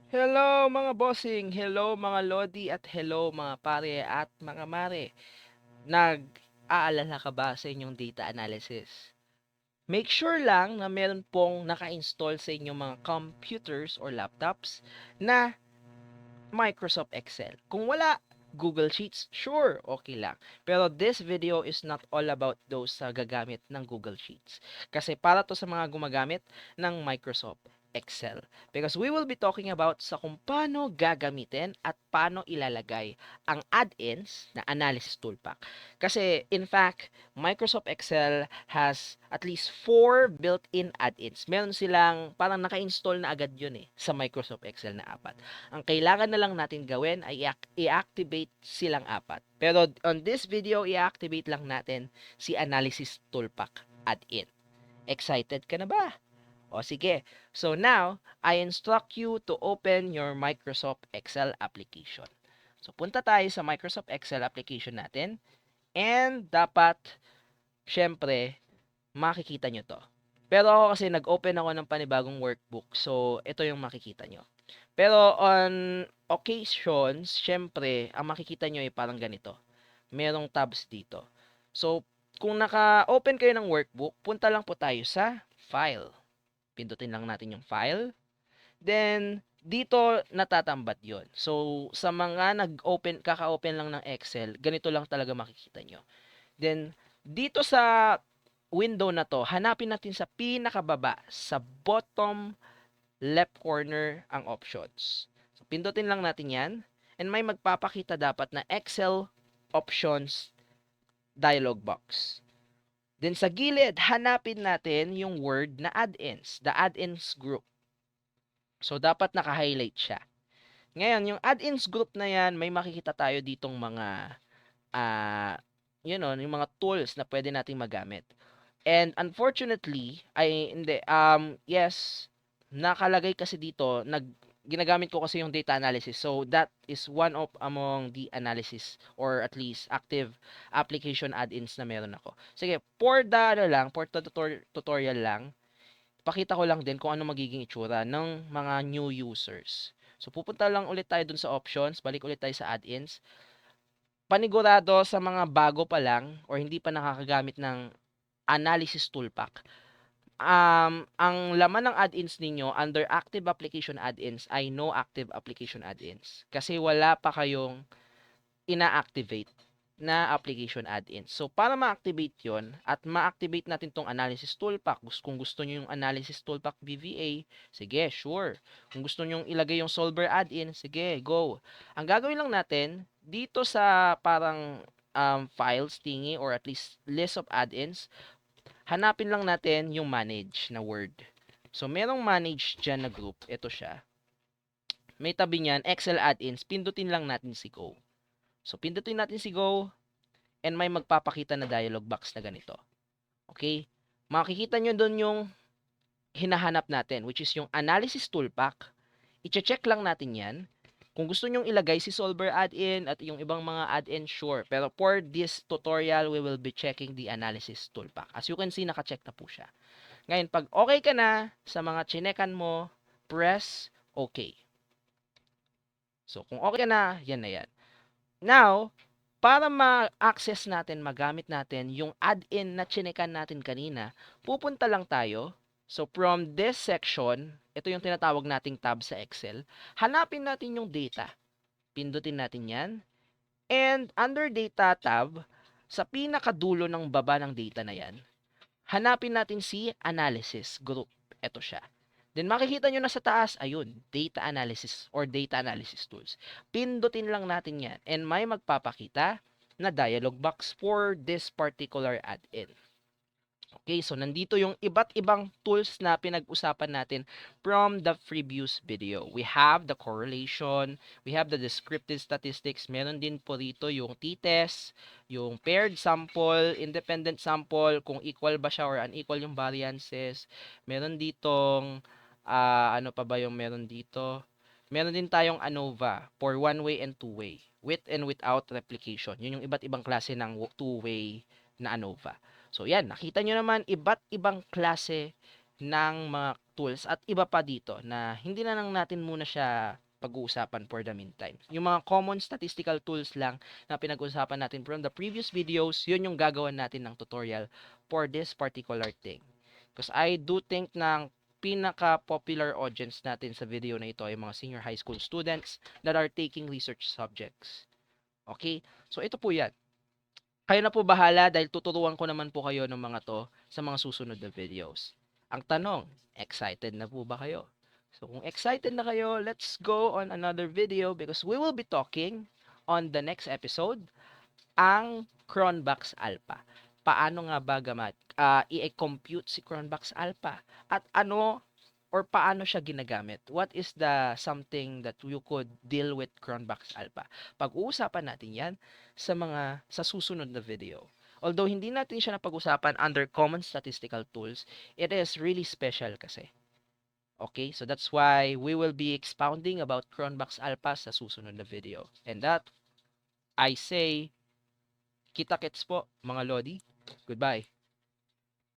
Hello mga bossing, hello mga lodi at hello mga pare at mga mare. Nag-aalala ka ba sa inyong data analysis? Make sure lang na meron pong naka-install sa inyong mga computers or laptops na Microsoft Excel. Kung wala, Google Sheets, sure, okay lang. Pero this video is not all about those sa gagamit ng Google Sheets. Kasi para to sa mga gumagamit ng Microsoft Excel. Because we will be talking about sa kung paano gagamitin at paano ilalagay ang add-ins na analysis toolpack. Kasi in fact, Microsoft Excel has at least 4 built-in add-ins. Meron silang parang naka-install na agad yun sa Microsoft Excel na apat. Ang kailangan na lang natin gawin ay i-activate silang apat. Pero on this video, i-activate lang natin si Analysis Toolpack add-in. Excited ka na ba? O sige. So now, I instruct you to open your Microsoft Excel application. So punta tayo sa Microsoft Excel application natin and dapat, syempre, makikita nyo to. Pero ako kasi nag-open ako ng panibagong workbook. So, ito yung makikita nyo. Pero on occasions, syempre, ang makikita nyo ay parang ganito. Merong tabs dito. So, kung naka-open kayo ng workbook, punta lang po tayo sa File. Pindutin lang natin yung File. Then, dito natatambat yon. So, sa mga kaka-open lang ng Excel, ganito lang talaga makikita nyo. Then, dito sa window na to, hanapin natin sa pinakababa, sa bottom left corner ang options. So, pindutin lang natin yan. And may magpapakita dapat na Excel options dialog box. Then sa gilid, hanapin natin yung word na add-ins, the add-ins group. So, dapat naka-highlight siya. Ngayon, yung add-ins group na yan, may makikita tayo ditong mga, yung mga tools na pwede nating magamit. And unfortunately, ay hindi, yes, nakalagay kasi dito, ginagamit ko kasi yung data analysis. So that is one of among the analysis or at least active application add-ins na meron ako. Sige, for the tutorial lang, pakita ko lang din kung ano magiging itsura ng mga new users. So pupunta lang ulit tayo dun sa options, balik ulit tayo sa add-ins. Panigurado sa mga bago pa lang or hindi pa nakakagamit ng analysis toolpack, ang laman ng add-ins ninyo under active application add-ins ay no active application add-ins. Kasi wala pa kayong ina-activate na application add-ins. So, para ma-activate yon at ma-activate natin tong analysis toolpack, kung gusto nyo yung analysis toolpack VVA, sige, sure. Kung gusto nyo ilagay yung solver add-in, sige, go. Ang gagawin lang natin, dito sa parang files thingy or at least list of add-ins, hanapin lang natin yung manage na word. So, merong manage dyan na group. Ito siya. May tabi niyan, Excel add-ins. Pindutin lang natin si Go. So, pindutin natin si Go and may magpapakita na dialog box na ganito. Okay? Makikita nyo doon yung hinahanap natin, which is yung analysis toolpack. I-check lang natin yan. Kung gusto nyong ilagay si solver add-in at yung ibang mga add-in, sure. Pero for this tutorial, we will be checking the analysis toolpack. As you can see, naka-check na po siya. Ngayon, pag okay ka na sa mga chinekan mo, press OK. So, kung okay ka na, yan na yan. Now, para ma-access natin, magamit natin yung add-in na chinekan natin kanina, pupunta lang tayo. So, from this section, ito yung tinatawag nating tab sa Excel. Hanapin natin yung data. Pindutin natin yan. And under data tab, sa pinakadulo ng baba ng data na yan, hanapin natin si analysis group. Ito siya. Then makikita nyo na sa taas, ayun, data analysis or data analysis tools. Pindutin lang natin yan and may magpapakita na dialog box for this particular add-in. Okay, so nandito yung iba't ibang tools na pinag-usapan natin from the previous video. We have the correlation, we have the descriptive statistics, meron din po rito yung t-test, yung paired sample, independent sample, kung equal ba siya or unequal yung variances. Meron ditong, ano pa ba yung meron dito? Meron din tayong ANOVA for one-way and two-way, with and without replication. Yun yung iba't ibang klase ng two-way na ANOVA. So, yan. Nakita nyo naman, iba't ibang klase ng mga tools at iba pa dito na hindi na lang natin muna siya pag-uusapan for the meantime. Yung mga common statistical tools lang na pinag-uusapan natin from the previous videos, yun yung gagawin natin ng tutorial for this particular thing. Because I do think ng pinaka-popular audience natin sa video na ito ay mga senior high school students that are taking research subjects. Okay? So, ito po yan. Kayo na po bahala dahil tuturuan ko naman po kayo ng mga to sa mga susunod na videos. Ang tanong, excited na po ba kayo? So kung excited na kayo, let's go on another video because we will be talking on the next episode ang Cronbach's Alpha. Paano nga ba i-compute si Cronbach's Alpha? At ano or paano siya ginagamit? What is the something that you could deal with Cronbach's Alpha? Pag-uusapan natin 'yan sa susunod na video. Although hindi natin siya napag-usapan under common statistical tools, it is really special kasi. Okay, so that's why we will be expounding about Cronbach's Alpha sa susunod na video. And that, I say, kita-kits po mga Lodi. Goodbye.